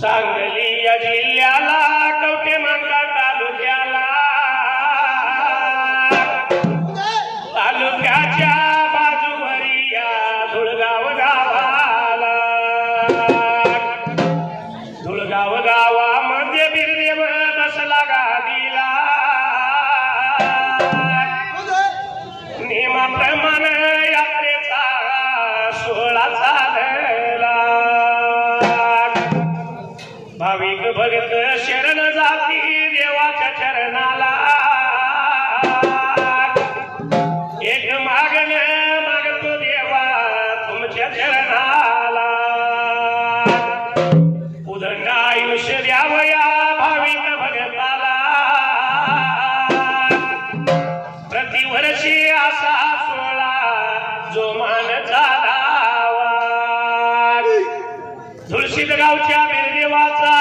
सांगली या जिल्ह्याला कवठेमहांकाळ तालुक्याच्या बाजूवरी या धुळगाव गावामध्ये बिरदेव बसला गादीला नियमाप्रमाणे यात्रेचा सोहळा झाला भाविक भक्त शरण जाती देवाच्या चरणाला एक मागतो देवा तुमच्या चरणाला उदंड आयुष्य द्यावं या भाविक भगताला प्रतिवर्षी असा सोहळा जो मान चालावा धुळशीत गावच्या बिरदेवाचा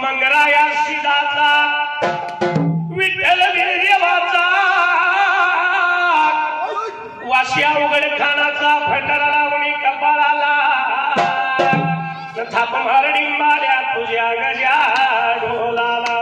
मंगराया सिदाचा विठ्ठल बिरदेवाचा वाशिया उघडखानाचा फटारा लावणी कपाळाला थाप मारडिंबाल्या तुझ्या गजा ढोलाला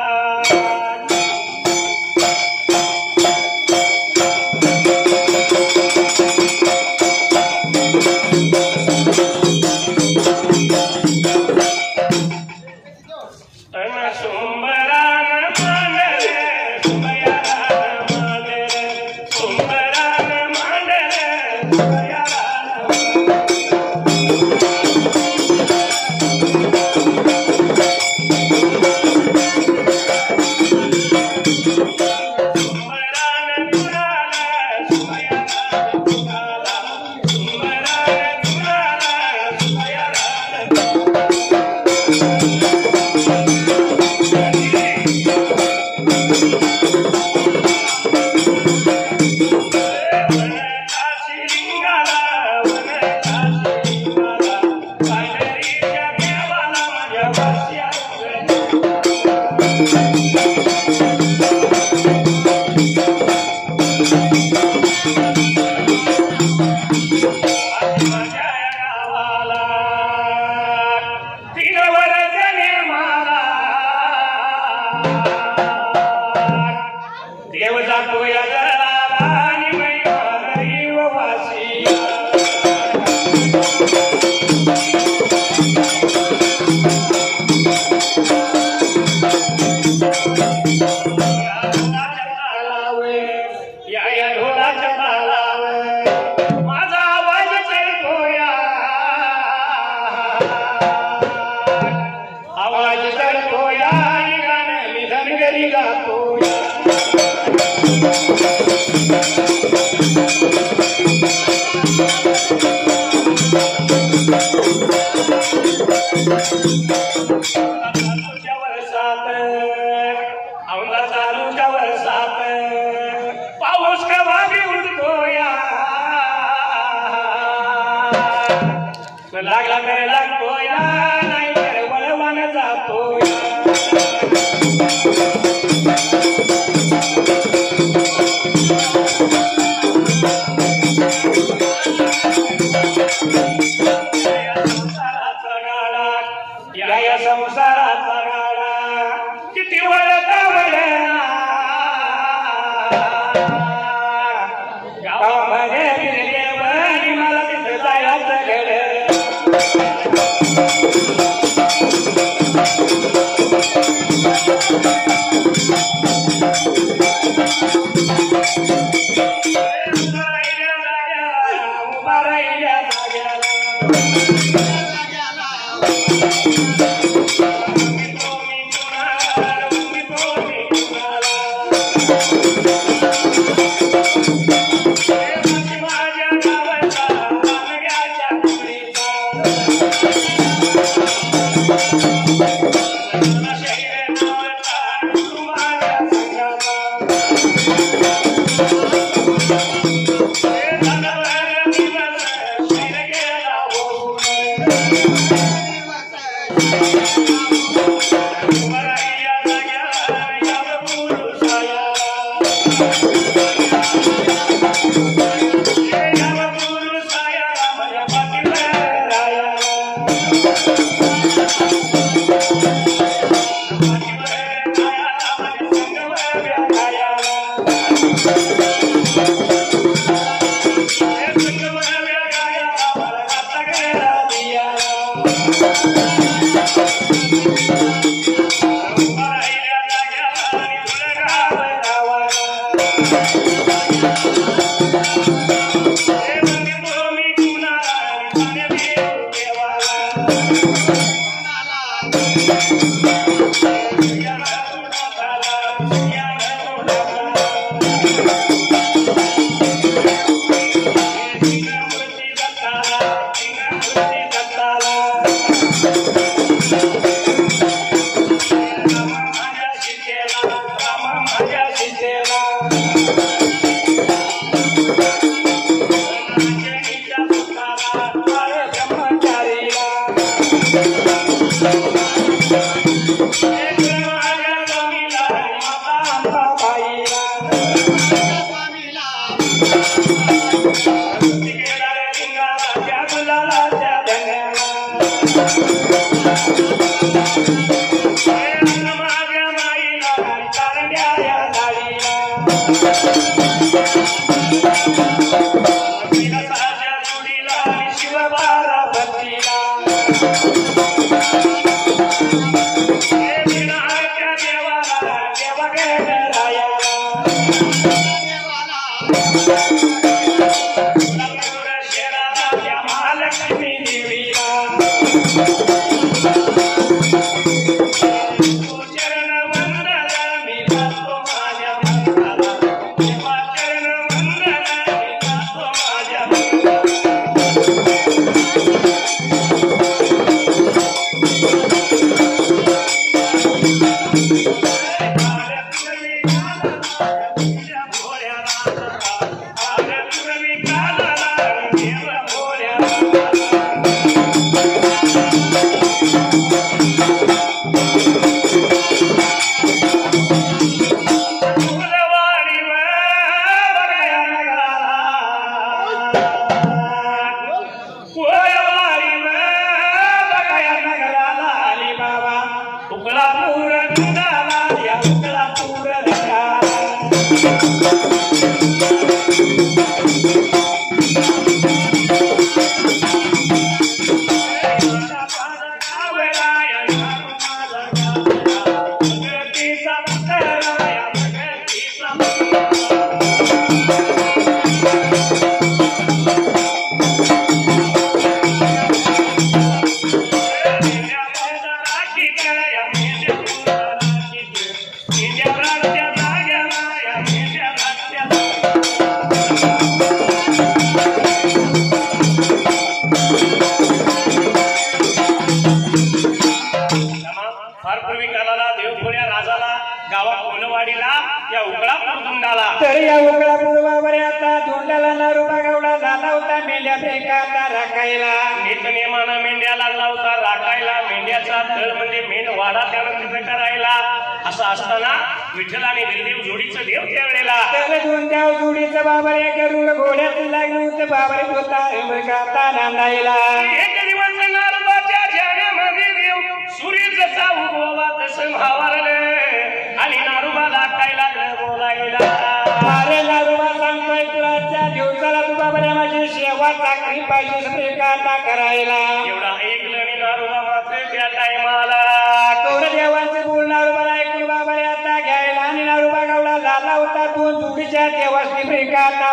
देव जातो या जळाला आणि मैवारी वासी या ढोलाच्या तालावर माझा आवाज चढतो या आवाज चढतो या आणि गाणं मी धनगरी गातो चालूच्या वर्षात पाऊस केव्हा बी उडतो या लागला तर लागतो या नाही तर वळवान जातो या संसाराचा गाडा किती वळता वळना गावामध्ये बिरदेव आणि मला तिथं जायचं घड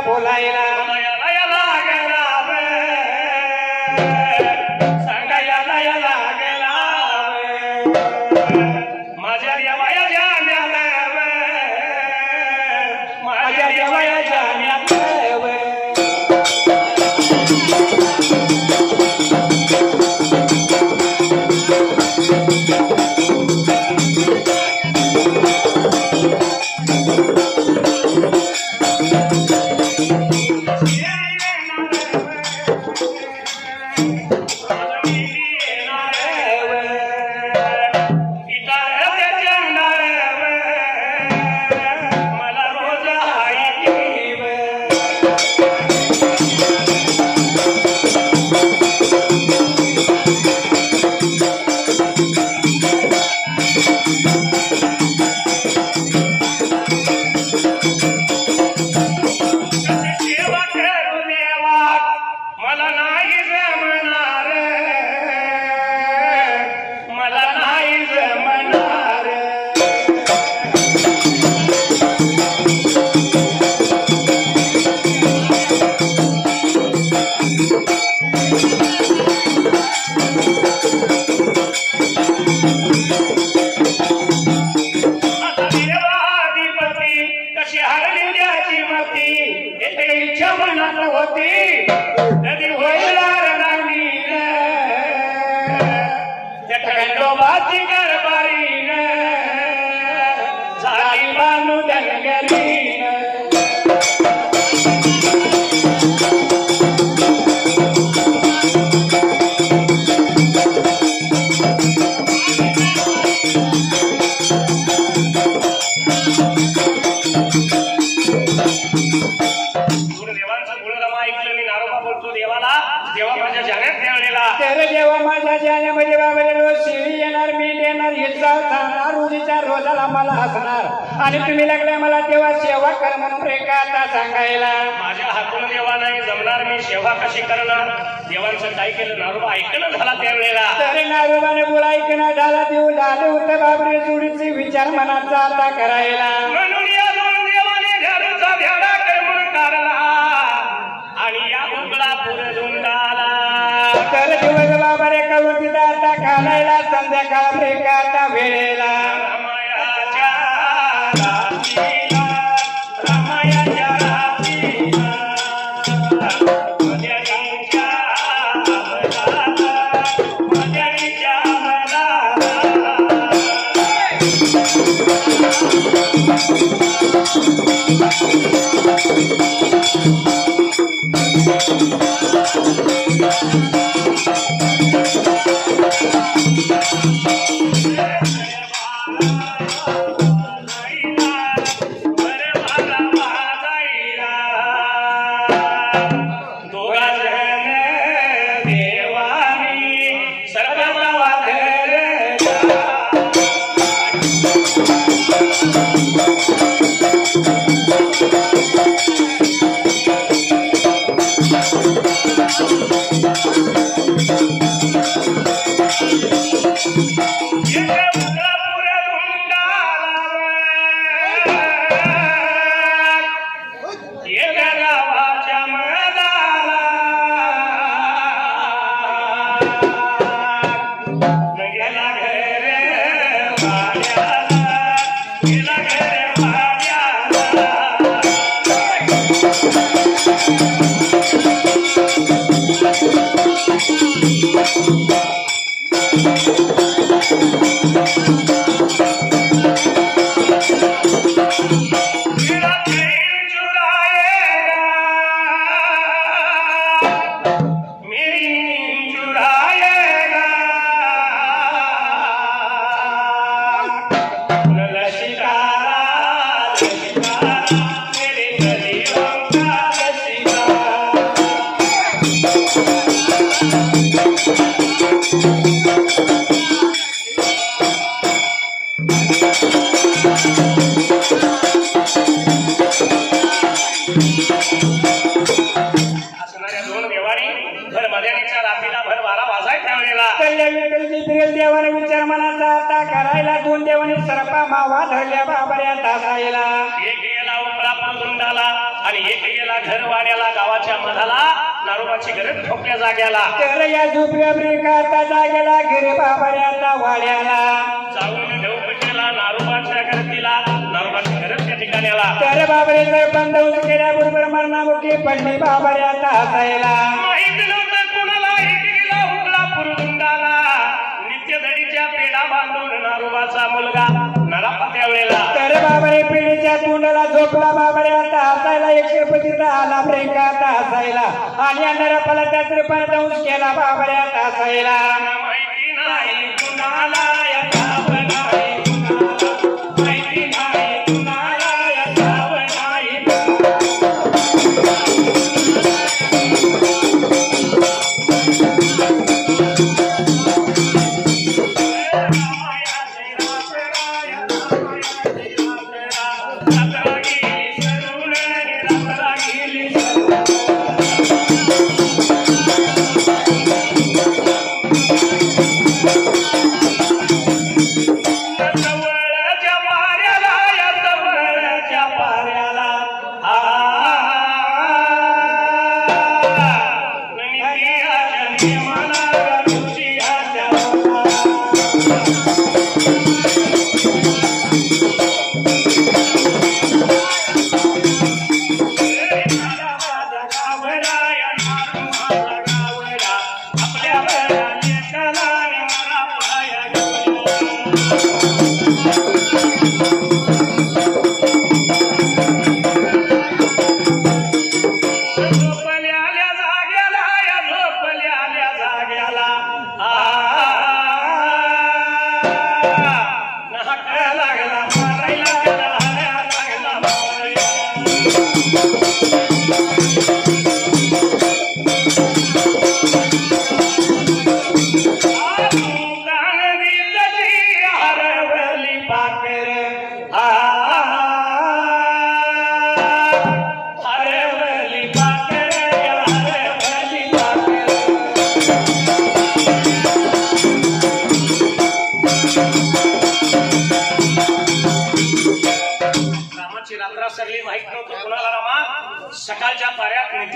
बोलायला मनात होती नदी होईल रणांगीण त्या खंडोबाची गरबारीन झाली बानू धनगरीन देवा माझ्या जाण्यामध्ये बाबरे रोज शिळी येणार मी येणार हिचा जाणार रोजीच्या रोजाला मला हसणार आणि तुम्ही लागले मला तेव्हा सेवा कर म्हणून रेखा आता सांगायला माझ्या हातून देवा नाही जमणार मी सेवा कशी करणार देवांचं काय केलं नारोबा ऐकणं झाला त्यावेळेला तरी नारोबाने बोला ऐकणं झाला देऊ झालं होतं बाबरे जोडीचे विचार मनाचा आता करायला म्हणून या दोन देवाने झाडूचा झाडा कर म्हणून काढला आणि या उघडा पुर झुंडाला तर दिवस बाबरे करून तिथं आता घालायला संध्याकाळ रेखा आता वेळेला देवाने विचार मनाचा आता करायला दोन देवाने सरपा मावा धरल्या बाबऱ्या तासायला एक गेला उपरा झुंडाला आणि एक गेला घरवाड्याला गावाच्या मधाला नारोबाची गरज ठोकल्या जाग्याला तर या झोपड्या ब्रेकाता जागेला घरी बाबऱ्याला वाड्याला जाऊन ढोक केला नारोबाच्या घरतीला नारोबाची गरज त्या ठिकाण्याला तर बाबरे जर बंद केल्याबरोबर मरणामुखी पडली बाबऱ्याला हसायला माहित नव्हतं कुणाला एक गेला उपरा पुरुंडाला नित्यधडीच्या पेढा बांधून नारोबाचा मुलगा नरापा त्यावेळेला तर बाबरे पिढीच्या तोंडाला झोपला बाबऱ्याला हसायला एक श्रीपतीचा आला ब्रेकाता हसायला आणि नरापाला त्या श्रीपाने जाऊन केला बाबऱ्याला हसायला माहिती नाही कुणाला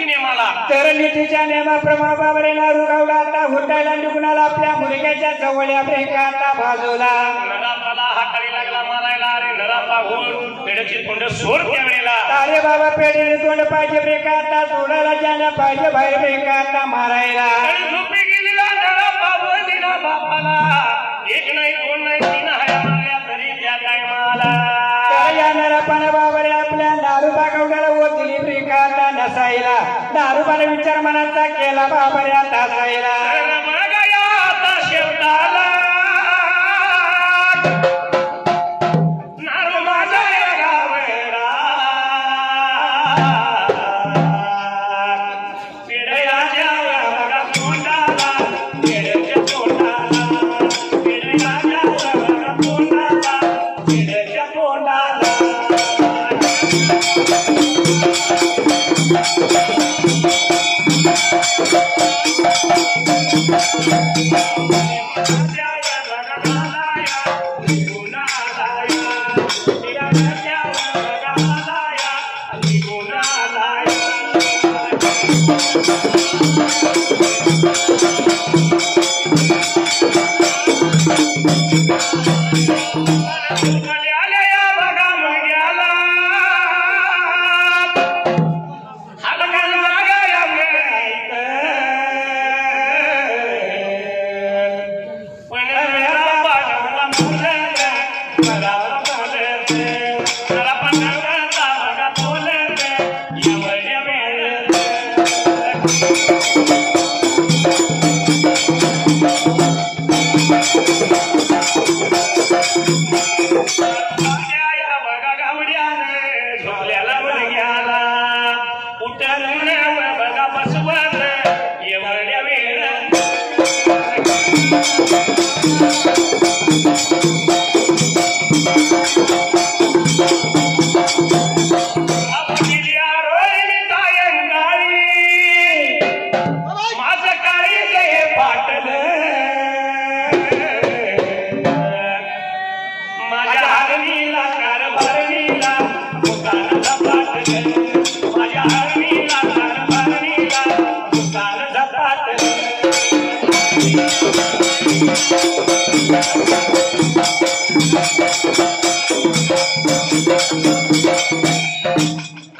नेमाला तर नीतीच्या नेमाप्रमाणे बाबरे नारू गावला आता हुटायला निघुणाला आपल्या मुलग्याच्या जवळ ब्रेका आता बाजूला नरापाला हाताळी लागला मारायला अरे नरापा होऊन पेड्याची तोंड सोड त्यावेळेला अरे बाबा पेढीने तोंड पाहिजे ब्रेका आता सोडायला जाण्या पाहिजे बाहेर ब्रेका आता मारायला झोपी गेलेला नरापा व दिला बापाला एक नाही दोन नाही तीन हाया मारल्या तरी त्या टायमाला या नरापानं बाबरे आपल्या दारूबा गावड्याला ओ दिली ब्रेका आता नसायला दारूबाने विचार मनाचा केला बाबरे आता जायला आता शेवटाला नारू माझा गावडा पिढ्याच्या बघा तोंडाला पिढ्याच्या तोंडाला पिढ्याच्या बघा तोंडाला पिढ्याच्या तोंडाला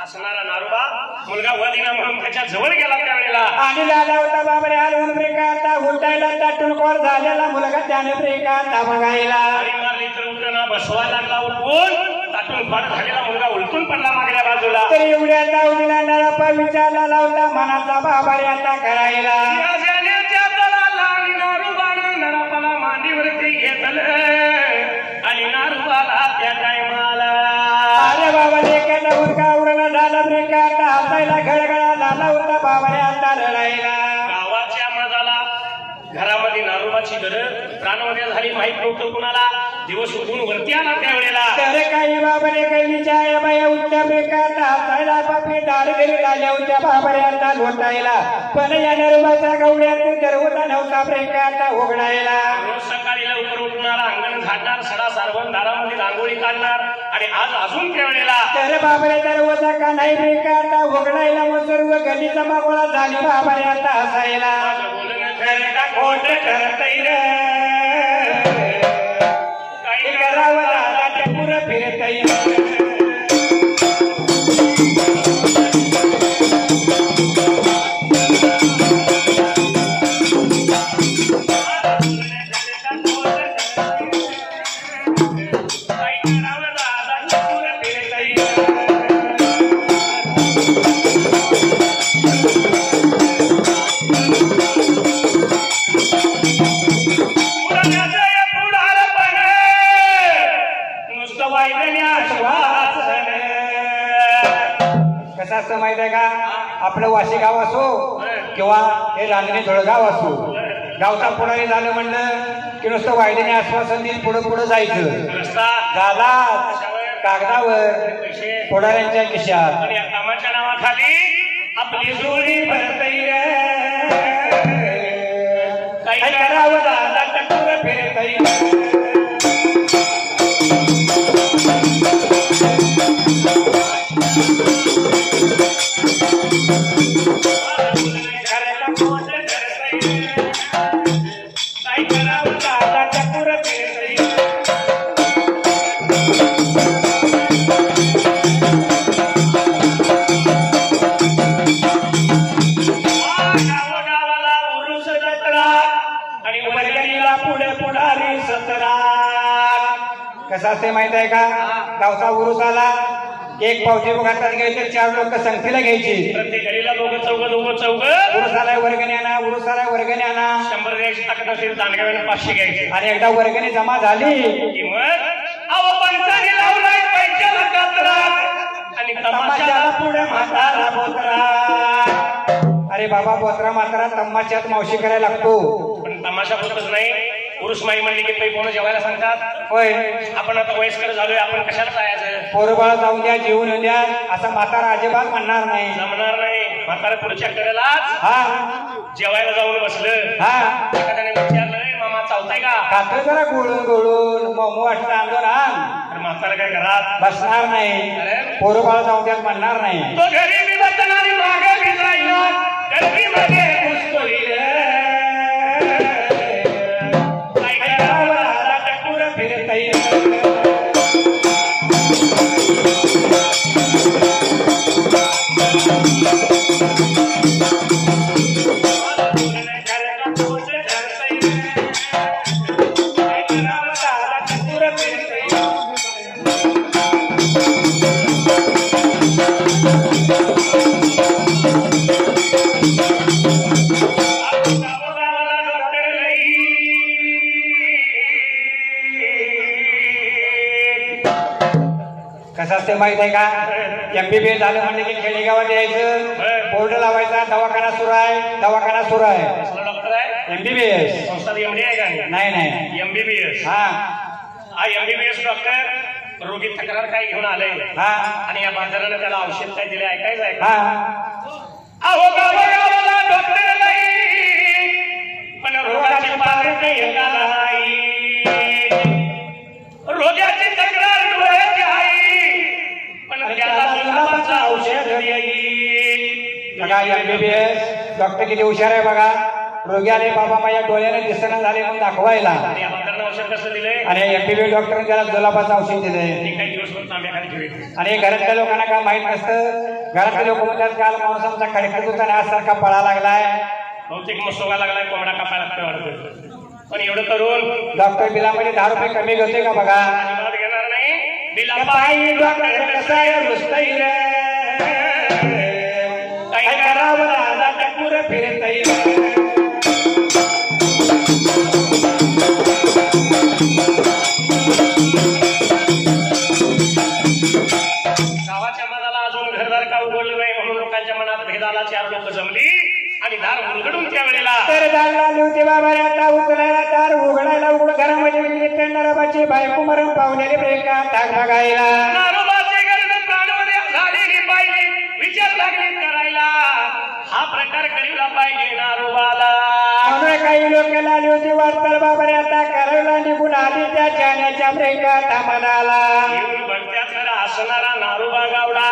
असणारा नारोबा मुलगा वदिना म्हणून त्याच्या जवळ गेला त्यावेळेला आणि लाला होता बाबरे हलवून ब्रेका आता हुटायला ताटून कोर झालेला मुलगा त्याने ब्रेका आता बघायला आणि मारली तर उलटना बसवा लागला उलटून ताटून फाट झालेला मुलगा उलटून पडला मागल्या बाजूला तर एवढ्या जाऊनीला नरापा विचारला लावला मनाचा बाबारे आता करायला नरापाला मांडीवरती घेतलं आणि नारूबाला त्या टायमाला अरे बाबा एखादा उरका उडला झाला ब्रेका आता हातायला घडघडा झाला होता बाबारे आता रडायला गावाच्या मजाला घरामध्ये नारूबाची गरज प्राणवद्या झाली माहित नव्हतं कुणाला दिवस उठून वरती आला त्यावेळेला तर काही बाबारे गल्लीच्या या बाया उठ्या ब्रेका आता हातायला बापे दार घरी आल्या होत्या बाबारे आता लोटायला पण या नरबाच्या गवड्यात दरवाजा नव्हता ब्रेका आता उघडायला रोज सकाळी लवकर उठणार अंगण झाडणार सडा सारवण दारामध्ये रांगोळी काढणार आणि आज अजून त्यावेळेला तर बाबारे दरवाजा का नाही ब्रेका आता उघडायला मग सर्व गल्लीचा मागोळा झाली बाबारे आता हसायला खोट ठरतय रे काही करावं दादा ते पुरं फिरतय कसं असतं माहित आहे का आपलं वाशी गाव असो किंवा हे रांजणी धुळगाव असो गावचा पुढारी झालं म्हणलं की नुसतं वायद्याने आश्वासन देईल पुढं पुढं जायचं झाला कागदावर पुढाऱ्यांच्या खिशात आणि या कामाच्या नावाखाली आपली जोडी भरतय काही करावं दादा टक्कर फिरतय काय करावं दादा चकुर फिरतई गावाला उरुस जत्रा आणि वर्गणीला पुढे पुढारी सतरा. कसं असते माहित आहे का? गावचा उरूस आला एक पावती हातात घ्यायचे 4 लोक संगतीला घ्यायची. प्रत्येक घरीला दोघं चौघ उरुसाला वर्गणी आणा उरुसाला वर्गणी आणा 100 द्यायची ताकद असेल दांडगाव्यानं 500 घ्यायचे. आणि एकदा वर्गणी जमा झाली की मग अहो पंचाने लावलाय पैशाला कात्रा आणि तमाशाला पुढे म्हातारा बोत्रा. अरे बाबा बोत्रा म्हातारा तमाशात मावशी करायला लागतो. पण तमाशा होतच नाही. पुरुष माई म्हणली की पै कोण जेवायला सांगतात. होय आपण आता वयस्कर झालोय आपण कशाला जायचं. पोरबाळ जाऊन द्या जेवून येऊन द्या असा म्हातारा अजिबात म्हणणार नाही. जमणार नाही. म्हातारा पुढच्या कडेलाच हा जेवायला जाऊन बसलं. हा एखाद्याने विचारलं मामा चावताय का. खातो जरा गोळून मऊ वाटतं आंदोलन तर म्हातारा काय घरात बसणार नाही. पोरबाळ जाऊन द्या म्हणणार नाही. तो घरी बी बसणार आणि मागे बी जाईल. गर्दीमध्ये घुसतोय फिरतई कसं असते माहित आहे का? MBBS झालं म्हणजे की खेडेगावात यायचं बोर्ड लावायचा दवाखाना सुरू आहे डॉक्टर आहे. MBBS संस्था MD आहे का नाही MBBS. हा MBBS डॉक्टर रोगी तक्रार काय घेऊन आले हा आणि या बाजारानं त्याला औषध काय दिले ऐकायचं आहे. हा अहो गावाला डॉक्टर नाही पण रोगाची पार काही नाही. रोगाची तक्रार डोळ्याची आहे पण त्याला जुलाबाचं औषध येईल. बघा MBBS डॉक्टर किती हुशार आहे बघा. रोग्याने बाबा माझ्या डोळ्याने दिसणं झाले म्हणून दाखवायला आणि या बाजारानं औषध कसं दिलंय. आणि MBBS डॉक्टरने त्याला जुलाबाचं औषध दिले. ते काही दिवसभर तांब्याखाली ठेवायचे. आणि घरातल्या लोकांना काय माहित नसतं. घरातले लोक म्हणतात काल माणसांचा खडखड होता आणि आज सारखा पळा लागलाय. बहुतेक मसोगा लागलाय कोंबडा कापायला लागतोय वाटतं. पण एवढं करून डॉक्टर बिलामध्ये 10 रुपये कमी घेते का बघा. अजिबात घेणार नाही. बिला पायी डॉक्टर कसा रुसतई रे काय करावं दादा टकुर फिरतई गावाच्या मनाला अजून घरदार का उघडलं नाही म्हणून लोकांच्या मनात भेदाला 4 लोक जमली आणि दार उलगडून त्या वेळेला तर दार लावली होती बाबा आता उचलायला दार उघडायला उघड घरामध्ये गेली नरबाची बायको मरण पावलेली ब्रेका ताक बघायला. नारोबाची गर्द प्राणमध्ये झालेली पाहिजे विचार लागली करायला. हा प्रकार करीला पाहिजे नारोबाला. म्हणून काही लोक आली होती वाटतं बाबा आता करायला निघून आली त्या जाण्याच्या ब्रेका थांबणाला. येऊन बघत्यात खरं असणारा नारोबा गावडा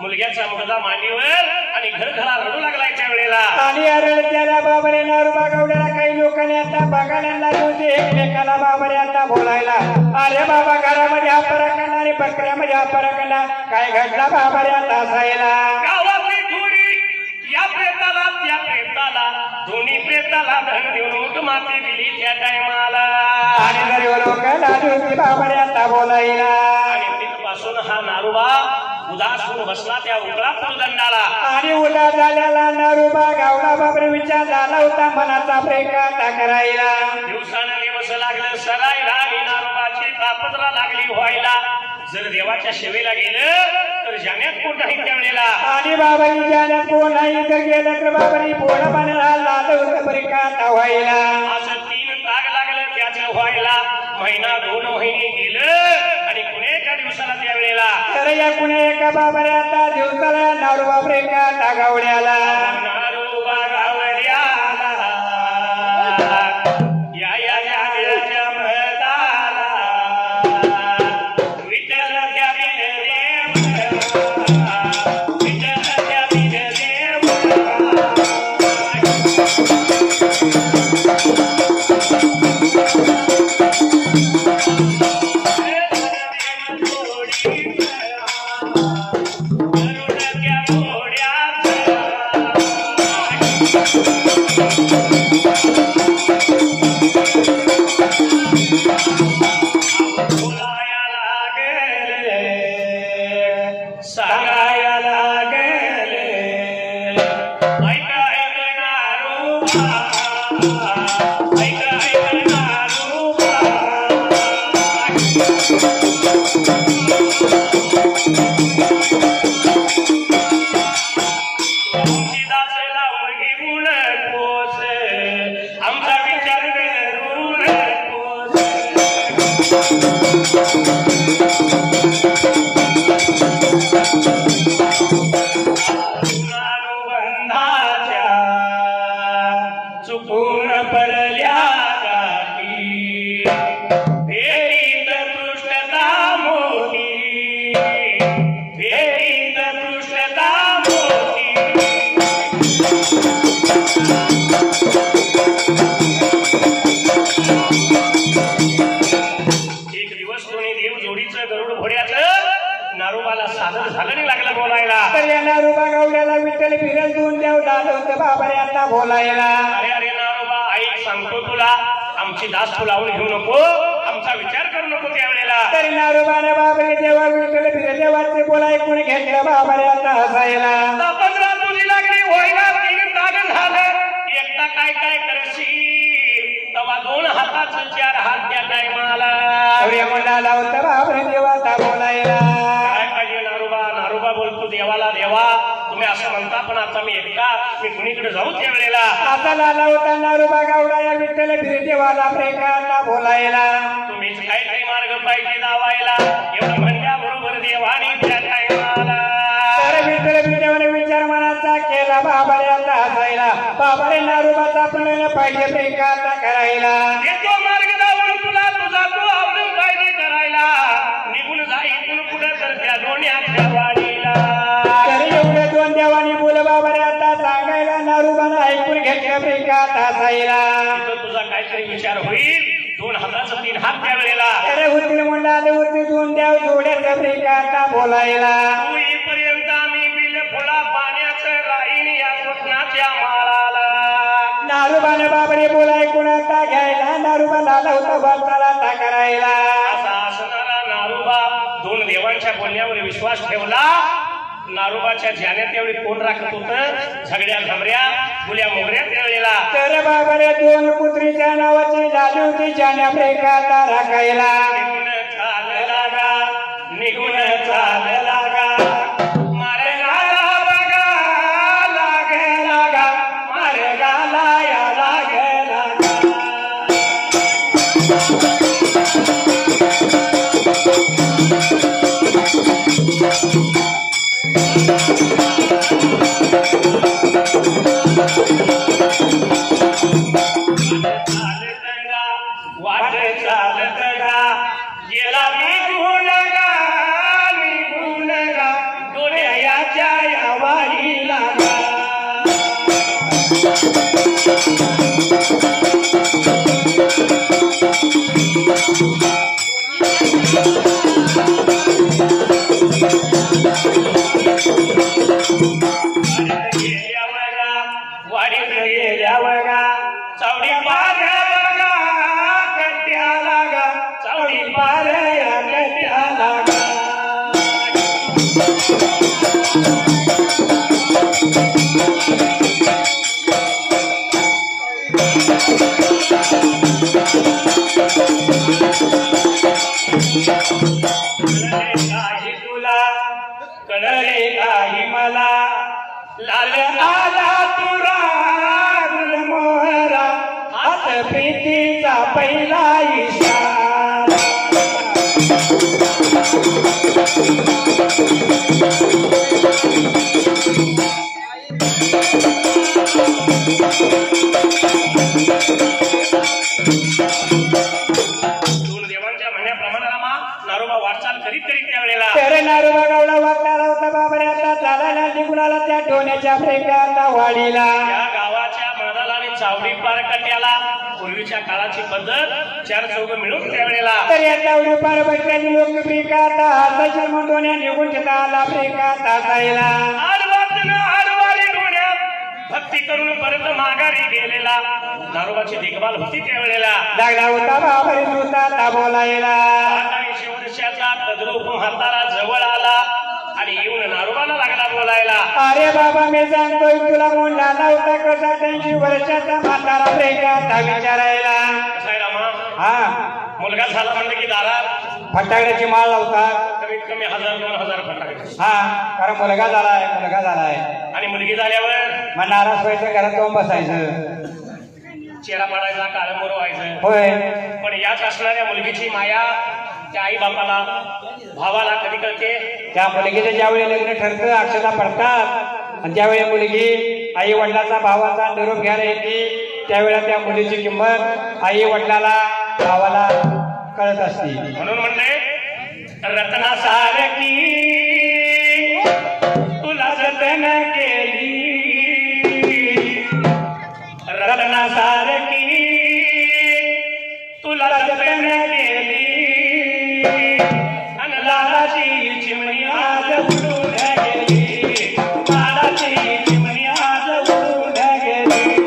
मुलग्याचा मुलगा मांडीवर आणि घरघरा रडू लागलाय त्या वेळेला. आणि अरळ त्याला बाबरे नारोबा गावड्याला काही लोकांनी आता बघायला लागली होती एकमेकाला बाबरे आता बोलायला. अरे बाबा घरामध्ये हा पराकडला आणि बकऱ्यामध्ये हा पराकडला काय घडला बाबरे आता असायला. गावातली थोडी या प्रेताला त्या प्रेताला दोन्ही प्रेताला धन देऊन उठ माती दिली त्या टायमाला. आणि जरी लोक आली होती बाबरे आता बोलायला. आणि तिथपासून हा नारोबा उदास होऊन बसला त्या उकळा फुलदंडाला. आणि उदास झालेला नारोबा गावडा बाबरे विचार झाला होता मनाचा ब्रेका करायला. दिवसानं दिवस लागलं सरायला आणि नारोबाची तापत्रा लागली व्हायला. जर देवाच्या सेवेला गेलं तर जाण्यात कोण नाही त्या वेळेला. आणि बाबाई जाण्यात कोण नाही तर गेलं तर बाबाई पोळा पाण्याला लाल होतं ब्रेका व्हायला. असं 3 ताग लागलं त्याचं व्हायला. महिना 2 महिने गेलं आणि कुणे एका दिवसाला त्या वेळेला तर या कुण्या एका बाबाने आता दिवसाला नारोबा ब्रेका गावड्याला. नारोबा गावड्याला या या जाण्याच्या महताला विठ्ठलाच्या बिन देव विठ्ठलाच्या बिन देव नारोबाला साधन झालं नाही लागलं बोलायला. तर या नारोबा गवड्याला विठ्ठल फिरल दोन देव झालं होतं बाबा रे आता बोलायला. अरे अरे नारोबा ऐक सांगतो तुला, आमची दास तू लावून घेऊ नको, आमचा विचार करू नको त्यावेळेला. तरी नारोबाने बाबा रे देवा विठ्ठल फिरल देवाचे बोला ऐकून घेतलं बाबा रे आता हसायला. 15 तुझी लागली होईना 3 ताग झालं, एकटा काय काय करशील तवा 2 हाताचं 4 हात त्या टायमाला. म्हणला होता बाबा रे देवाचा बोलायला. नारोबा बोलतो देवाला, देवा तुम्ही असं म्हणता पण आता मी एकटा, मी कुणीकडे जाऊ त्यावेळेला. आता लाला होता नारोबा गावडा या विठ्ठल फिर देवाला प्रेमाला बोलायला. तुम्हीच काय काही मार्ग पाहिजे दावायला, एवढं म्हणल्याबरोबर देवानी त्या टायमाला. तर विठ्ठल देवाने विचार मनाचा केला बाबा रे आता हसायला. बाबा रे नारोबाचा पण पाहिजे प्रेमाला करायला. येतो मार्ग दावून तुला तुझा तू आवडून पाहिजे करायला, निघून जा इथून पुढे तर त्या दोन्ही वाडीला. तर एवढे 2 देवानी बोल बाबा रे आता सांगायला. नारोबानं ऐकून घेतलं प्रेमात हसायला. तुझा काहीतरी विचार होईल, 2 हाताचं 3 हात त्यावेळेला. अरे होतील म्हणलं आले होते 2 देव जोड्याच्या प्रेमात बोलायला. तू येईपर्यंत आम्ही बिल फुला पाण्याचं राहीन या स्वप्नाच्या माळाला. नारोबाने बाबरे बोलाय कुणाचा घ्यायला. नारोबा लाला होता वाचाला ता करायला. असा असणारा नारोबा 2 देवांच्या बोलण्यावर विश्वास ठेवला. नारोबाच्या जाण्यात त्यावेळी कोण राखत होतं? झगड्या घमऱ्या गुल्या मोगऱ्या त्यावेळेला. तर बाबरे 2 पुत्रीच्या नावाची झाली होती जाण्या प्रेमाला राखायला. निघून चाल लागा, निघून चाल लागा, मार्गाला बघा लागे लागा, मार्गाला या लागे लागा. वाट चालत गा, गेला निघून गा, डोळ्याच्या या वारीला गा. वाडीत गेल्यावर गा, चावडी पार बघा कट्याला गा, चावडी पार या कट्याला गा. काही तुला कळले काही मला, लाल आला तुरा मोहरा, हात प्रीतीचा पहिला इशारा. देवांच्या म्हणण्याप्रमाणे नारोबा वाटचाल करीत करीत त्यावेळेला. तर नारोबा गावडा वाटणारा होता बाबा रे आता चालायला निघून आला त्या डोण्याच्या प्रेमाला वाडीला. या गावाच्या मधाला आणि चावडी पार कट्याला पूर्वीच्या काळाची पद्धत 4 चौघ मिळून त्यावेळेला. तर या चावडी पार बसल्याने लोक प्रेमात हाताच्या डोण्या निघून घेता आला प्रेमात हसायला. आडवारी डोण्यात भक्ती करून परत माघारी गेलेला नारोबाची देखभाल होती त्यावेळेला लागला होता बाबरी सुद्धा बोलायला 80 वर्षाचा तद्रूप म्हातारा जवळ आला आणि येऊन नारोबाला लागला बोलायला अरे बाबा मी सांगतोय तुला मुंडा नव्हता कसा 80 वर्षाचा म्हातारा प्रेगात विचारायला कसा रामा हा मुलगा झाला म्हणलं की दारात फटाकड्याची माळ लावतात कमीत कमी 1000-2000 फटाके हा कारण मुलगा झालाय आणि मुलगी झाल्यावर मग नाराज व्हायचं घरात जाऊन बसायचं चेहरा पडायचा काळमोर व्हायचं होय पण याच असणाऱ्या मुलगीची माया त्या आई बापाला भावाला कधी कळते त्या मुलगीचं ज्यावेळी लग्न ठरतं अक्षता पडतात आणि त्यावेळी मुलगी आई वडिलाचा भावाचा निरोप घ्यायला येते त्यावेळेला त्या मुलीची किंमत आई वडिलाला भावाला कळत असते म्हणून म्हणले रत्नासारखी तुला जतन केली रत्नासारखी तुला जतन केली आणि लाडाची चिमणी आज उडून गेली लाडाची चिमणी आज उडून गेली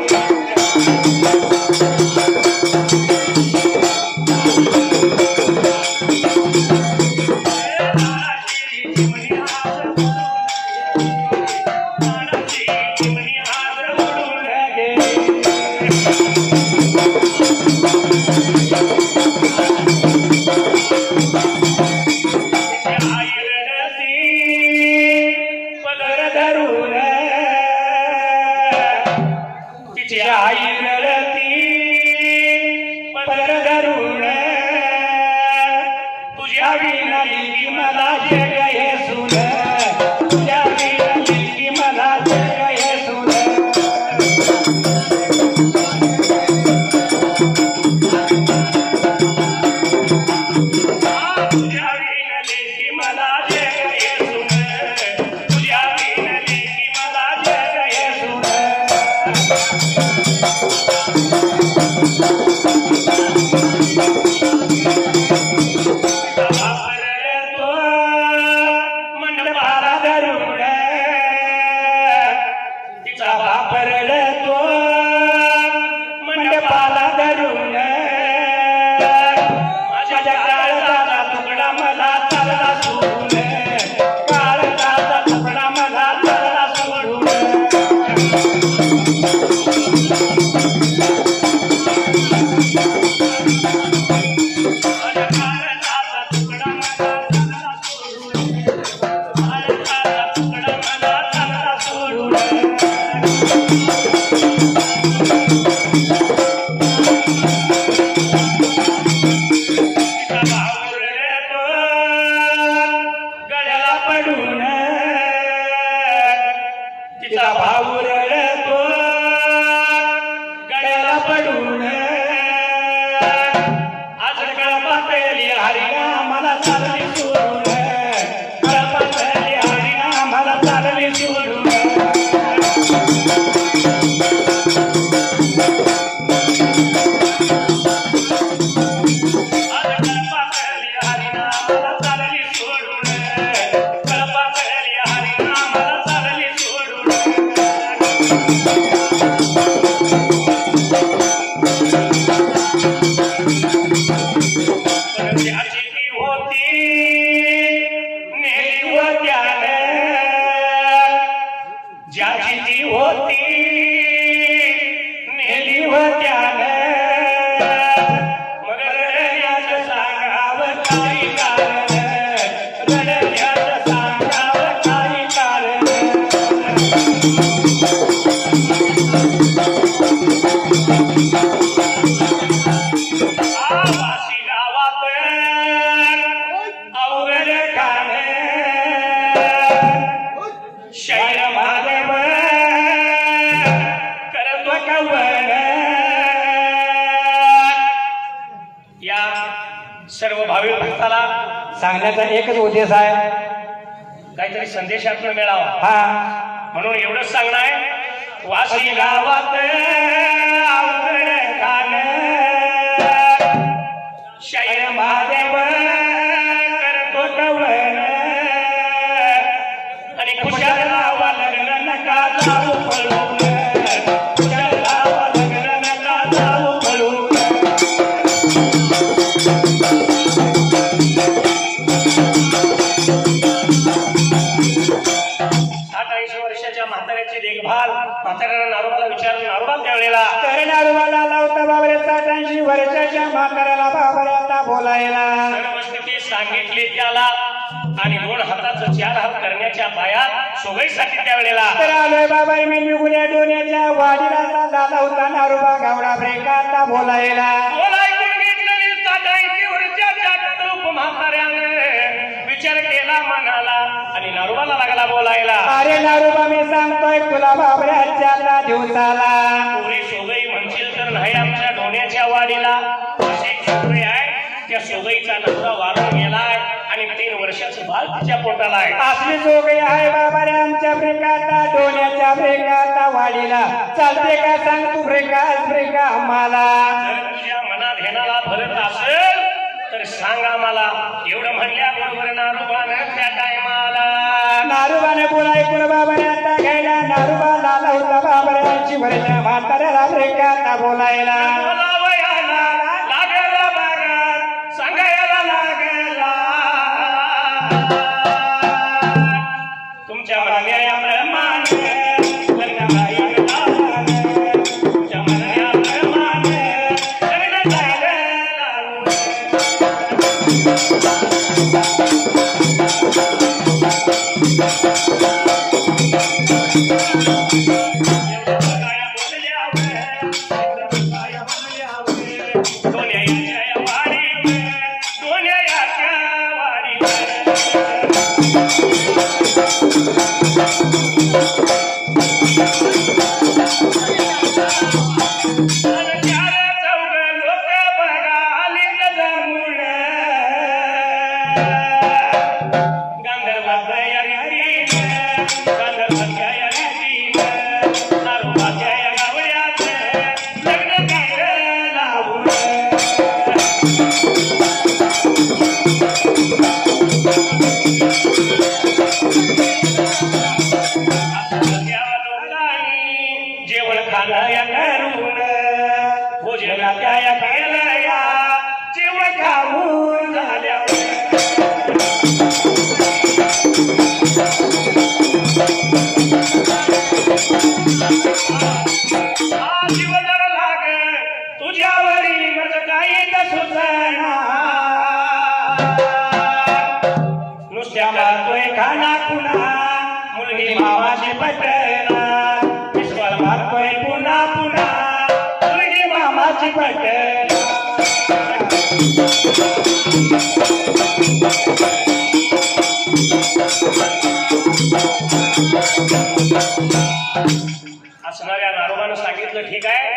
सर्व भाविक भक्ताला सांगण्याचा एकच उद्देश आहे काहीतरी संदेशातून मिळावा हा म्हणून एवढंच सांगणं आहे वाशी गावात शाहीर महादेव करतो कवळण आणि खुशाल नावा लग्न नका जाऊ पळवून नारोबा त्यावेळेला तर नारोबाला लावता बाबरे 60-80 वर्षाच्या म्हाताऱ्याला बाबरे आता बोलायला सर्व स्थिती सांगितली त्याला आणि 2 हाताचं 4 हात करण्याच्या पायात सोगईसाठी त्यावेळेला तर आलोय बाबा मी निघुल्या डोण्याच्या वाडीला दादा होता नारोबा गावडा ब्रेका आता बोलायला विचार केला मनाला आणि नारोबाला लागला बोलायला अरे नारोबा मी सांगतोय तुला बाबऱ्याच्या दिवसाला पुरी सोगई म्हणशील तर नाही आमच्या डोण्याच्या वाडीला अशी सोगई आहे त्या सोगईचा नवरा वारून गेलाय आणि 3 वर्षाचं बाळ तिच्या पोटाला आहे असली सोगई आहे बाबा रे आमच्या ब्रेकाता डोण्याच्या ब्रेकाता वाडीला चालते का सांग तू ब्रेका आम्हाला तुझ्या मनात घेणारा भरत असेल तर सांगा मला एवढं म्हणल्या बरोबर नारोबानं त्या टायमाला नारोबाने बोला ऐकून बाबाने आता घ्यायला नारोबा लाला होता बाबऱ्यांची भरच्या म्हाताऱ्याला ब्रेकाता बोलायला लागला बागात सांगायला लागला तुमच्या म्हणण्याप्रमाणे तुमच्या म्हणण्याप्रमाणे लग्न झालं असणाऱ्या नारोबानं सांगितलं ठीक आहे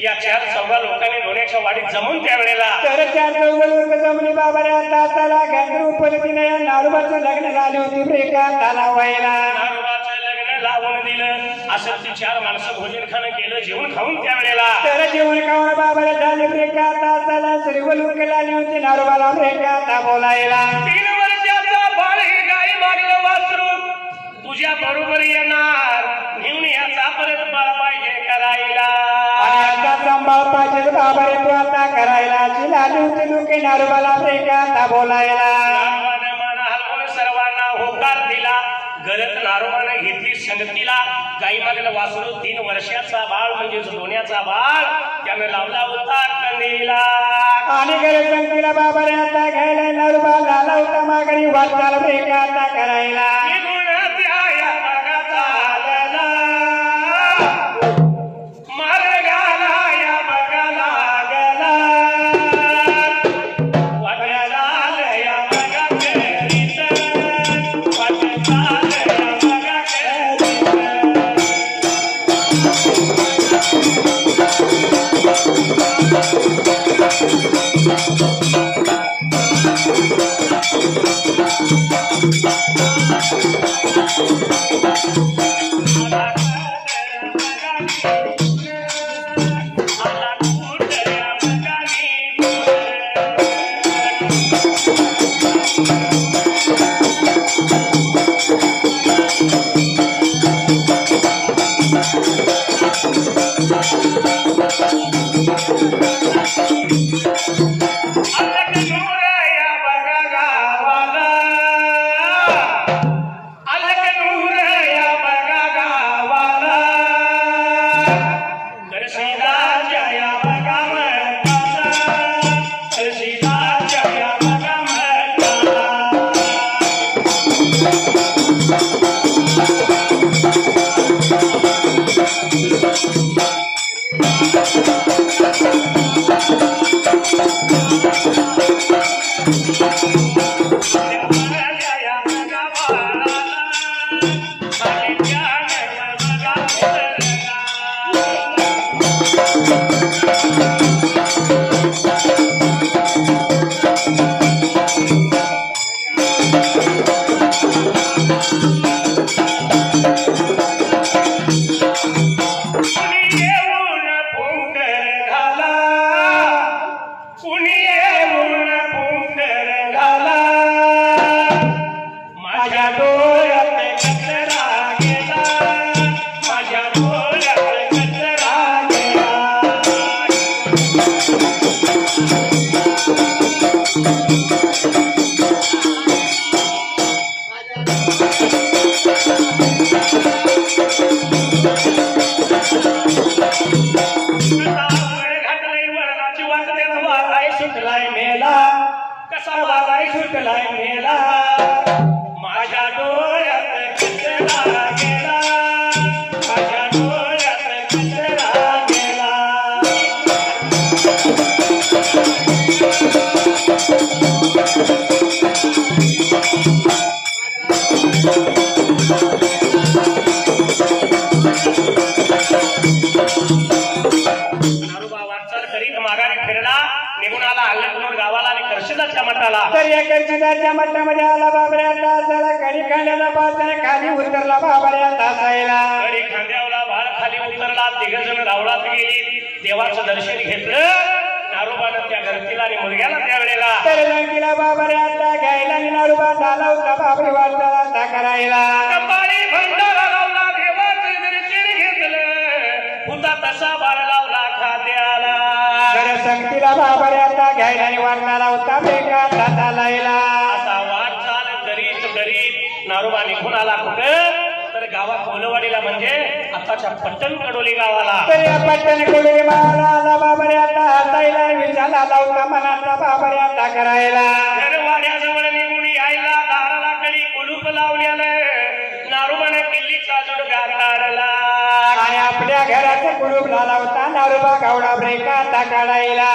या 4 लोकांनी डोण्याच्या वाडीत जमून त्यावेळेला तर 4 वर्ग जमली बाबा रे आता चला गंगर उपलतीने या नारोबाचं लग्न झाले होते ब्रेका ताला व्हायला नारोबाचं लग्न लावून दिलं असं ती 4 माणसं भोजन खाणं केलं जेवण खाऊन त्यावेळेला तर जेवण खाऊन बाबा रे झाले ब्रेका आता चला सर्व लोक लागली होती नारोबाला ब्रेका आता बोलायला 3 वर्षाचा बाळ हे गाई मागलं वासरू तुझ्या बरोबर येणार घेऊन याचा परत बाळ पाहिजे करायला सांभाळ पाहिजे बाबा रे तू आता करायला चिलाली होती लोक नारोबाला ब्रेका आता बोलायला सर्वांना होकार दिला गरज नारोबानं घेतली संगतीला गाई मागलं वासरू 3 वर्षाचा बाळ म्हणजे डोण्याचा बाळ त्यानं लावला होता कंदीला आणि गरज संगतीला बाबा रे आता घ्यायला नारोबा लाला होता माघारी वाचाल ब्रेका आता करायला अलग नूर या घेतलाय मेला माझ्या डोळ्यात कचरा गेला माझ्या डोळ्यात कचरा गेला निघून आला अल्लकनूर गावाला आणि कर्शिदाच्या मठाला तर या कर्शिदाच्या मठामध्ये आला बाबऱ्या तासाला कडी खांद्याला पाहताना खाली उतरला बाबऱ्या तासायला कडी खांद्यावला भार खाली उतरला तिघ जण रावळात गेली देवाचं दर्शन घेतलं नारोबानं त्या घरतीला आणि मुलग्याला त्यावेळेला तर लंकीला बाबऱ्या घ्यायला आणि नारोबा झाला होता बाबरी वाटला करायला कपाळी भंडारा लावला देवाचं दर्शन घेतलं पुन्हा तसा बाळ लावला खाद्याला संगतीला बाबऱ्या घ्यायला आणि वाटणारा होता बेका तालायला असा वाटचाल करीत नारोबा निघून आला कुठं तर गावात कोलवाडीला म्हणजे आताच्या पट्टण कडोली गावाला तर या पट्टण कडोली गावाला आला बाबऱ्या हसायला विचारला आला होता मनाचा बाबऱ्या करायला घरवाड्याजवळ निघून यायला दाराला कडी कुलूप लावल्यानं नारोबानं किल्लीचा जुडगा काढला आणि आपल्या घराचं कुलूप लावला होता नारोबा गावडा ब्रेका काढायला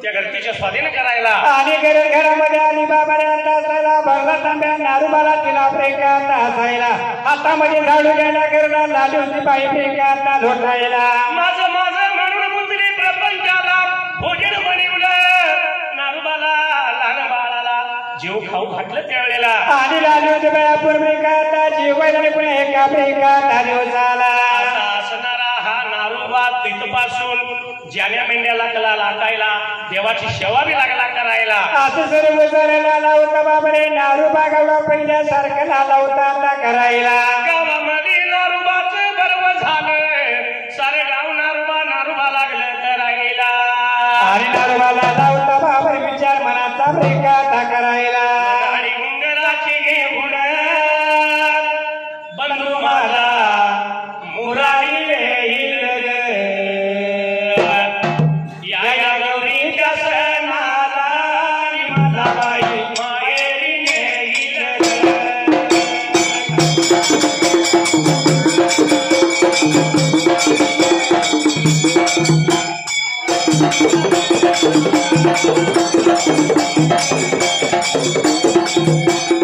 त्या घरतीच्या स्वाधीन करायला आणि घरामध्ये आली बाबाऱ्या तासायला भरला तांब्या नारूबाला तिला प्रेकाता हसायला हातामध्ये झाडू घ्यायला घरला लाली होती बाई प्रेकाता झोटायला माझं माझं म्हणून बुद्धी प्रपंचाला भोजन जीव खाऊ घातलं त्यावेळेला आणि राजूबाई पूर्वी का जीवन पुणे एका ब्रेका दिवसाला असा असणारा हा नारोबा तिथपासून ज्याण्या मेंढ्याला कला लाटायला देवाची सेवा बी लागला करायला असं सर्व करायला होता बाबरे नारोबा गावला पहिल्यासारखं लाला होता आता करायला गावामध्ये नारोबाचं गर्व झालं सारे गाव नारोबा लागलं करायला आणि नारोबाला लावता बाबर विचार मनाचा ब्रेका आता करायला गाडी उंगराची घेऊन बंधू माझा मुरारी येईल या गौरीच्या सणाला मला बाई माहेरी नेईल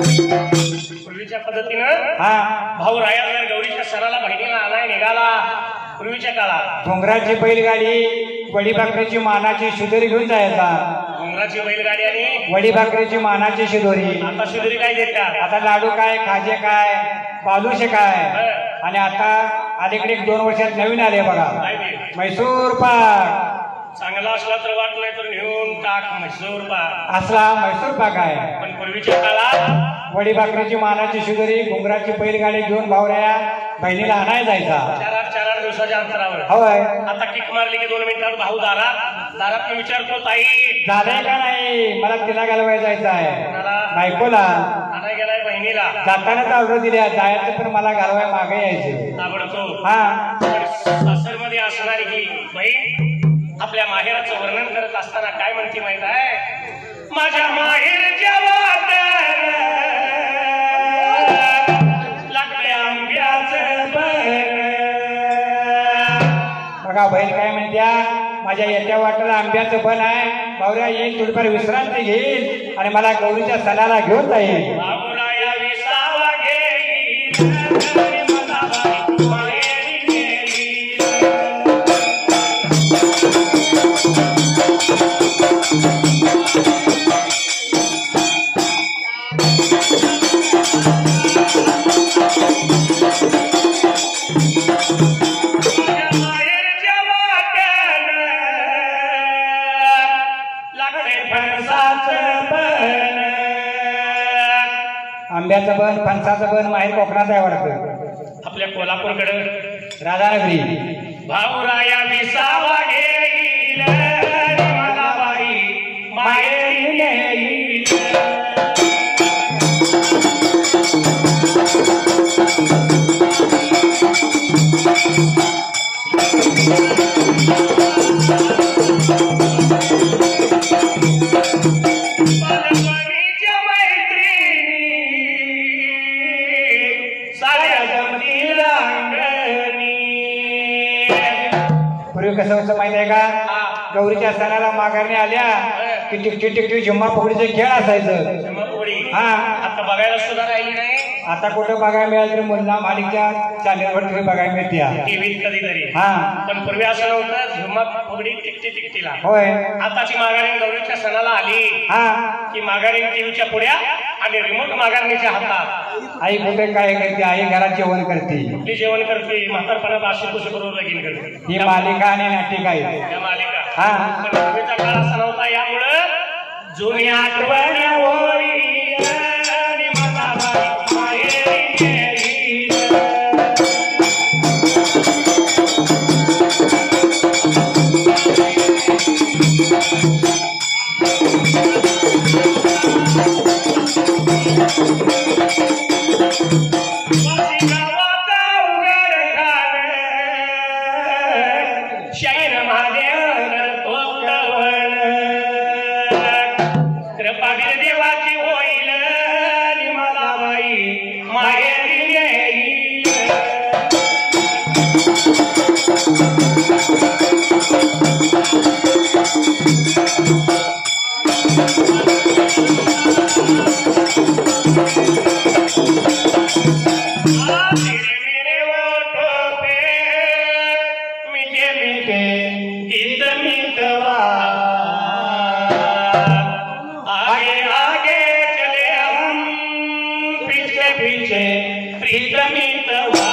पूर्वीच्या पद्धतीनं भाऊ राया जर गौरीच्या सणाला बहिणीला आलाय निघाला पूर्वीच्या काळात डोंगराची बैलगाडी वडी भाकरीची मानाची शिदोरी घेऊन जायचा डोंगराची बैलगाडी आणि वडी भाकरीची मानाची शिदोरी आता शिदोरी काय देतात आता लाडू काय खाजे काय बालुशे काय आणि आता अलीकडे 2 वर्षात नवीन आले बघा काय दे मैसूर पाक चांगला असला तर वाट नाही तर नेऊन टाक म्हैसूर पाक असला मैसूर पाक आहे पण पूर्वीच्या काळात वडी भाकरीची मानाची शिदोरी घुंगराची बैलगाडी घेऊन भावऱ्या बहिणीला आणाय जायचा 4-8 दिवसाच्या अंतरावर होय आता किक मारली की 2 मिनिटात भाऊ दारात विचारतो ताई झालंय का नाही मला तिला घालवाय जायचं आहे बायकोला आता गेलाय बहिणीला जातानाच ऑर्डर दिल्या जायचं पण मला घालवाय मागे यायचे ताबडतो हा सासरमध्ये असणारी ही बहीण आपल्या माहेराचं वर्णन करत असताना काय म्हणते माहित आहे माझ्या माहेरच्या वाट्याला लागले आंब्याचं बन बघा बहीण काय म्हणत्या माझ्या येत्या वाटेला आंब्याचं बन आहे भावऱ्या येईल थोडीफार विश्रांती घेईल आणि मला गौरीच्या सणाला घेऊन जाईल बाबुराया विसावा घेईल मला बाई माहेरी नेईल आंब्याचं बन फणसाचं बन माहेर कोकणात आहे वाटतं आपल्या कोल्हापूरकडे राधानगरी भाऊराया विसावा घेईल मला बाई माहेरी नेईल पूर्वी कसं होतं माहित आहे का गौरीच्या सणाला माघारणी आल्या की टिकटी झिम्मा फुगडीचे खेळ असायचं हा आता बघायला सुद्धा राहिली नाही आता कुठं बघायला मिळालं तरी मुन्ना मालिकच्या चॅनेलवर तुम्ही बघायला मिळते टीव्हीत कधीतरी हा पण पूर्वी असं नव्हतं झिम्मा फुगडी टिकटीला होय आताची माघारी गौरीच्या सणाला आली हा की माघारी टीव्हीच्या पुढ्या आणि रिमोट माघारणीच्या हातात आई कुठे काय करते आई घरात जेवण करते कुठली जेवण करते म्हातारपणात आशी कुशी बरोबर लगीन करते ही मालिका आणि नाटिक आहे या मालिका हा पण पूर्वीचा काळ असा नव्हता यामुळं जुनी आठवण होईल आणि मला बाई माहेरी नेईल. देवाची होय करीत वा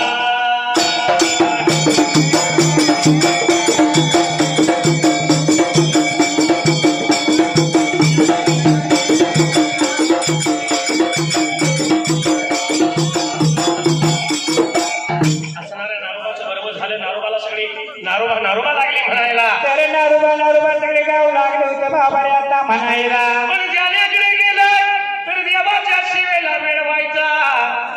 नारोबा लागली म्हणायला तर नारोबा सगळे गाव लागले होते बाबा रे आता म्हणायला पण ज्याच्याकडे गेलं तर देवाच्या सेवेला वेळ व्हायचा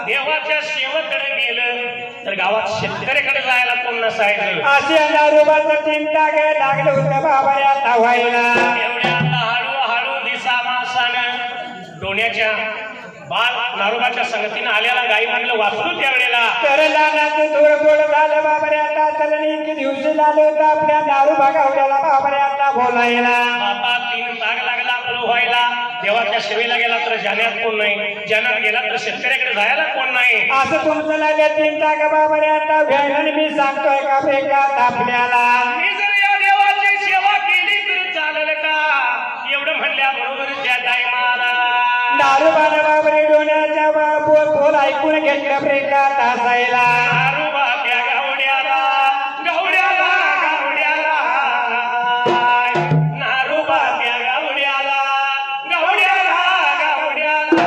देवाच्या सेवेकडे गेलं तर गावात शेतकऱ्याकडे जायला कोण नसायचं असे नारोबाचं चिंता काय लागलं होतं बाबा रे आता व्हायला एवढ्या हळूहळू दिसा माणसानं डोण्याच्या बाळ नारोबाच्या संगतीनं आल्याला गाई मागलं वाचलो त्यावेळेला तर लहानाचं थोडं गोड झालं बाबा रे आता चलनी की दिवशी झालं होतं आपल्या नारोबा गावड्याला बाबा रे आता बोलायला बाबा 3 ताग लागला आपलं व्हायला देवाच्या सेवेला गेला तर जाण्यात कोण नाही जाण्यात गेला तर शेतकऱ्याकडे जायला कोण नाही असं तुमचं लागल्या चिंता का बाबा रे आता व्यायाने मी सांगतोय का बेकार आपल्याला मी जर या देवाची सेवा केली तर चालेल का एवढं म्हणल्या बरोबर त्या टायमाला नारोबाने बाबा रे डोण्याच्या बोल ऐकून घेतलं बेकार हसायला नारोबा त्या गावड्याला गावड्याला गावड्याला नारोबा त्या गावड्याला गावड्याला गावड्याला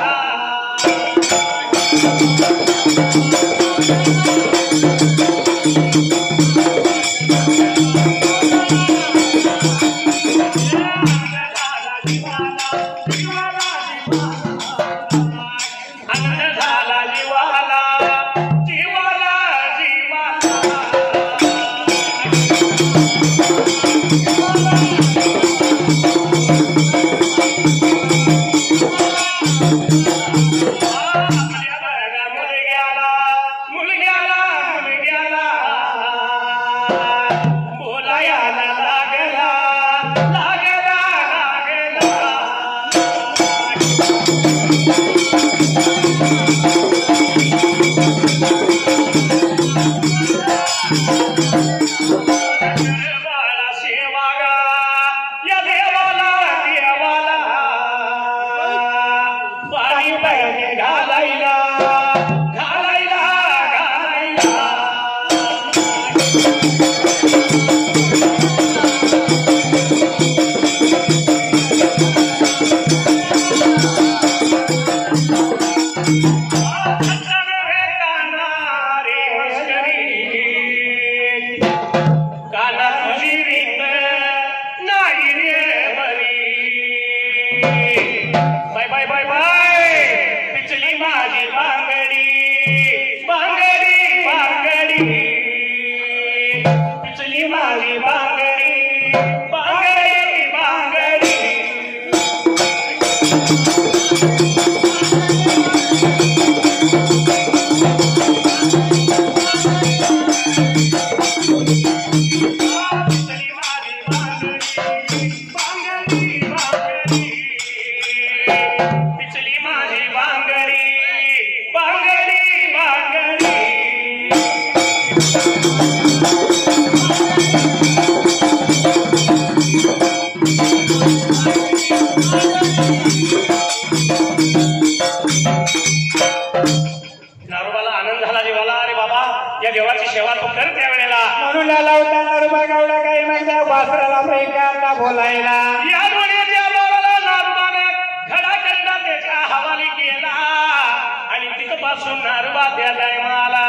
नारोबाला आनंद झाला देवाला अरे बाबा या देवाची सेवा तू कर त्यावेळेला म्हणून आला होता नारोबा गावडा काही माझ्या वासराला बेकारला बोलायला या डोळ्याच्या बोलाला नारोबानं खडा करता त्याच्या हवाली केला आणि तिथपासून नारोबा त्या टायमाला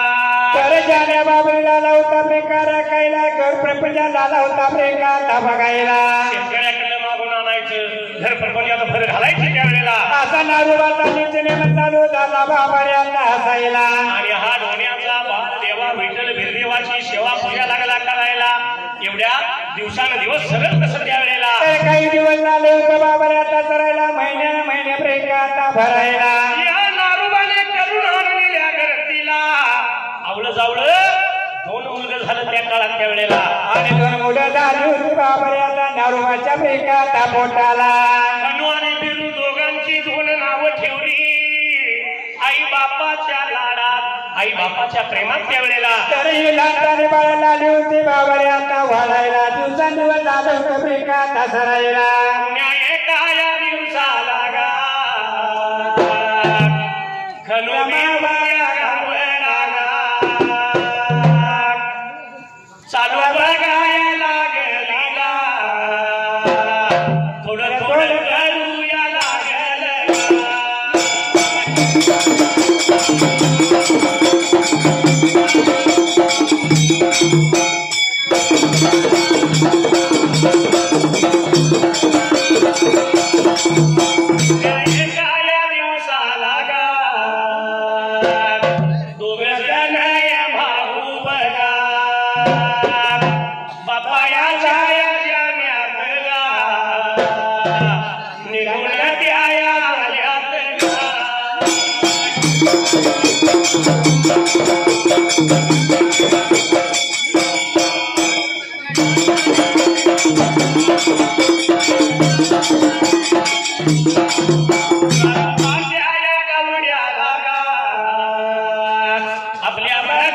तर जाण्या बाबरीला होता बेकार राखायला घर प्रपंचाला आला होता बेकार बघायला शेतकऱ्याकडलं मागून आणायचं घर प्रपंचाचा भर घालायचं त्यावेळेला असा नारोबाचा नित्यनेम चालू झाला बाबा रे आता हसायला आणि हा डोण्याचा बाळ देवा विठ्ठल बिरदेवाची सेवा पूजा लागला करायला एवढ्या दिवसानुदिवस सरळ कसं त्यावेळेला काही दिवस झाले होते बाबा रे आता चरायला महिने ब्रेका भरायला या नारोबाने करून आणलेल्या गर्दीला आवलं जावलं 2 मुलगं झालं त्या काळात त्यावेळेला आणि 2 मुलं झाली होती बाबा रे आता नारोबाच्या ब्रेका पोटाला खनू आणि बिरू दोघांची 2 नावं ठेवली आई बापाच्या लाडात आई बापाच्या प्रेमात त्यावेळेला तरीही लहानपणी बाळाला आली होती बाबा रे आता वाढायला दिवसांदिवस झालं होतं ब्रेका सरायला न्याय काया दिवसाला गा खनू बिरू या गावला गा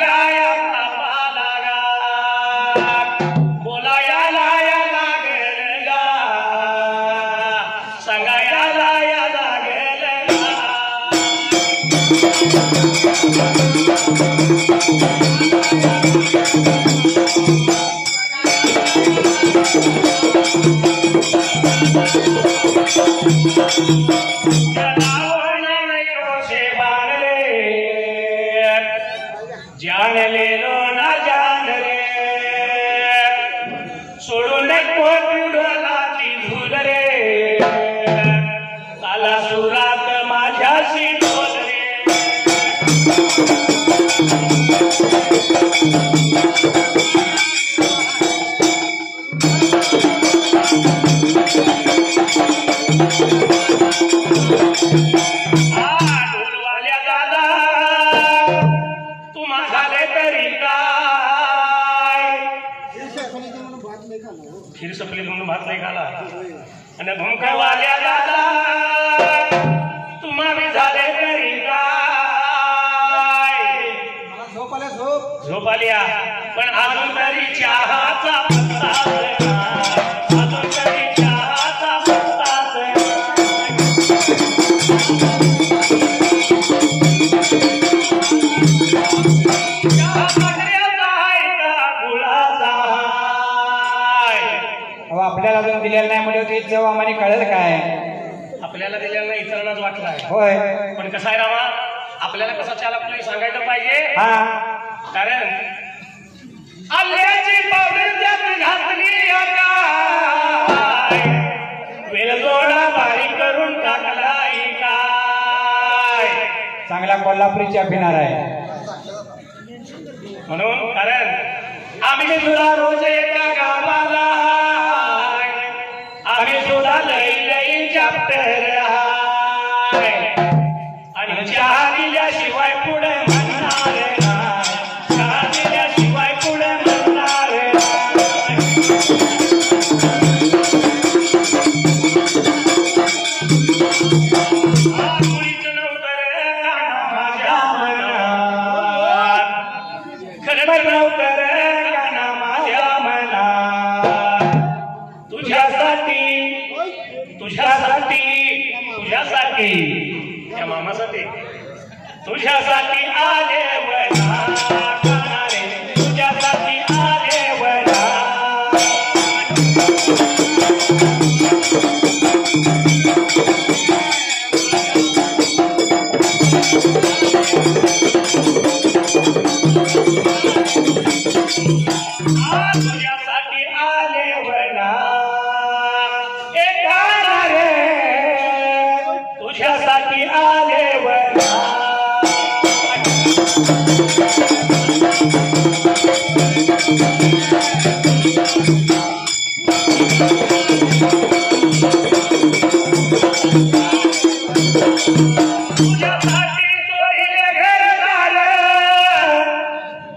सांगाया तापाला गा बोलायाला या लागेल गा सांगायाला या लागेल जान ले लो ना जान रे सोडून कोटुडलाची धूल रे काला सुरात माझ्याशी ढोल रे ढोलवाल्या दादा तुम्हा झाले तरी काय खीर सपली म्हणून भात नाही खाला आणि भुंकवाल्या दादा तुम्हा बी झाले तरी काय झोप आल्या पण अजून तरी चहाचा पत्ताच नाही अजून तरी चहाचा पत्ताच आपल्याला अजून दिलेलं नाही म्हणजे ते जेव्हा आम्हाला कळेल काय आपल्याला दिलेलं नाही इतरांनाच वाटलाय होय पण कसं आहे रामा आपल्याला कसा चाला पुढे सांगायचं पाहिजे हा कारण आल्याची पावडर त्यात घातली काय वेलदोडा बारीक करून टाकलाय काय चांगला कोल्हापुरी चहा पिणार आहे म्हणून कारण आम्ही सुद्धा रोज एका गावाला आम्ही सुद्धा लई लई चॅप्टर आणि चहा दिल्याशिवाय पुढे म्हणणार नाही चहा दिल्याशिवाय पुढे म्हणणार मुळीच नव्हतं माझ्या मनात खरं नव्हतं गाणं माझ्या मनात तुझ्यासाठी तुझ्यासाठी तुझ्यासाठी त्या मामासाठी तुझ्यासाठी आले वना तुझ्यासाठी आले वना तुझ्यासाठी आले वना तुझ्यासाठी आले वना तुझ्यासाठी सोडिले घरदार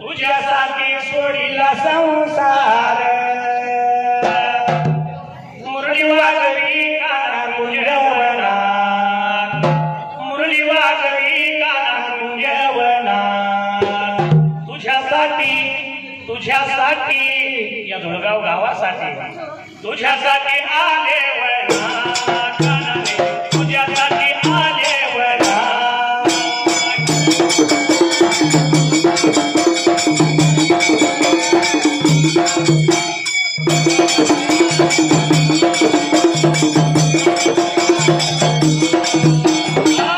तुझ्यासाठी सोडिला संसार मुरली वाजवी गाणा गुंजवना मुरली वाजवी गाणा गुंजवना तुझ्यासाठी तुझ्यासाठी या धुळगाव गावासाठी तुझ्यासाठी आले वना तुझ्यासाठी आले वना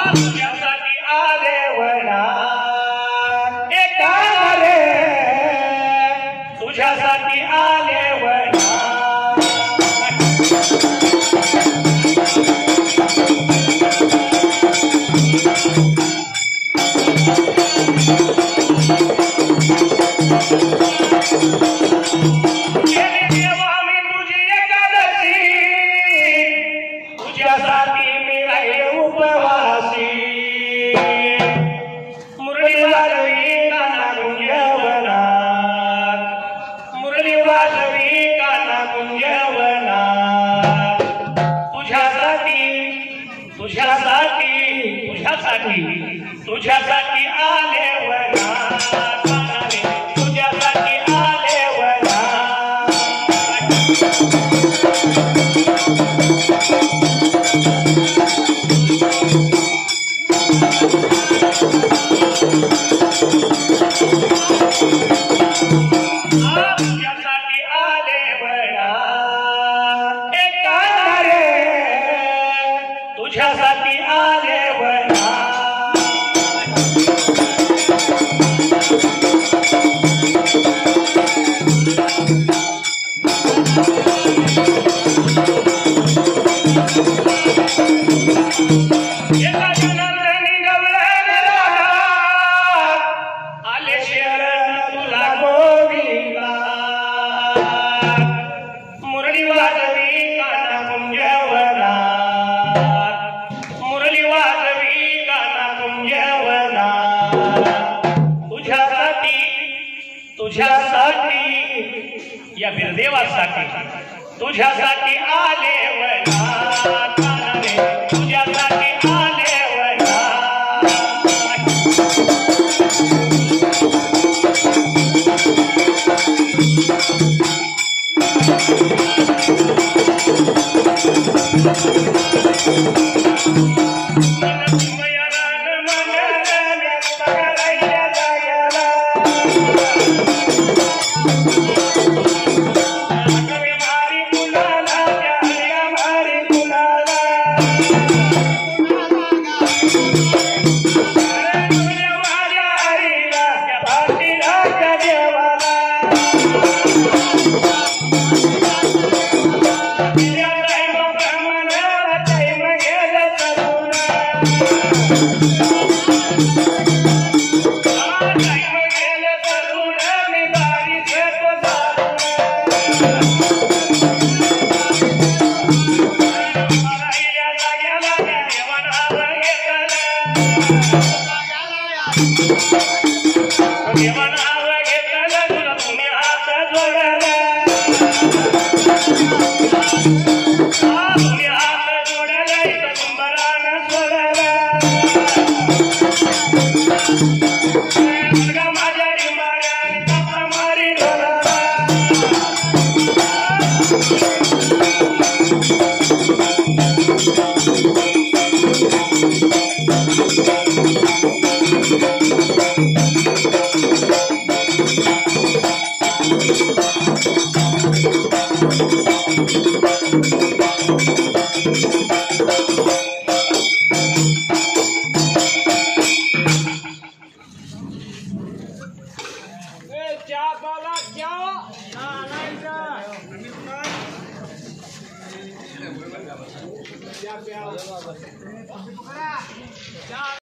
तुझ्यासाठी आले वना तुझ्यासाठी आले वना तुझ्यासाठी मी राहिले उपवासी मुरली वाजवी गाणा गुंजवना मुरली वाजवी गाणा गुंजवना तुझ्यासाठी तुझ्यासाठी तुझ्यासाठी तुझ्यासाठी आले वना तुझ्यासाठी आले बडा एका रे तुझ्यासाठी आले बडा एका जनार्दनी गवळण आले शरण तुला गोविंदा मुरली वाजवी काना कुंजवना मुरली वाजवी काना कुंजवना तुझ्यासाठी या बिरदेवासाठी तुझ्यासाठी आले वना कानाने तुझ्यासाठी आले वना